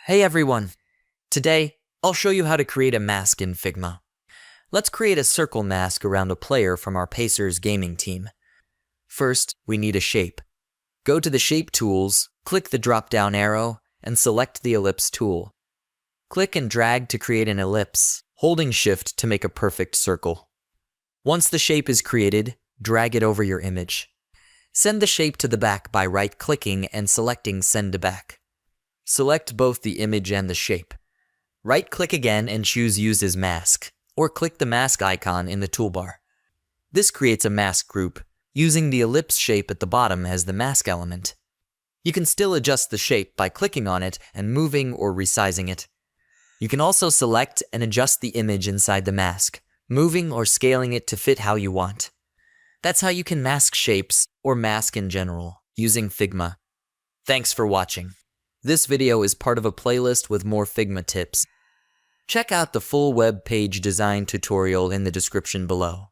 Hey everyone! Today, I'll show you how to create a mask in Figma. Let's create a circle mask around a player from our Pacers gaming team. First, we need a shape. Go to the Shape tools, click the drop-down arrow, and select the Ellipse tool. Click and drag to create an ellipse, holding Shift to make a perfect circle. Once the shape is created, drag it over your image. Send the shape to the back by right-clicking and selecting Send to Back. Select both the image and the shape. Right-click again and choose Use as Mask, or click the mask icon in the toolbar. This creates a mask group, using the ellipse shape at the bottom as the mask element. You can still adjust the shape by clicking on it and moving or resizing it. You can also select and adjust the image inside the mask, moving or scaling it to fit how you want. That's how you can mask shapes, or mask in general, using Figma. Thanks for watching. This video is part of a playlist with more Figma tips. Check out the full web page design tutorial in the description below.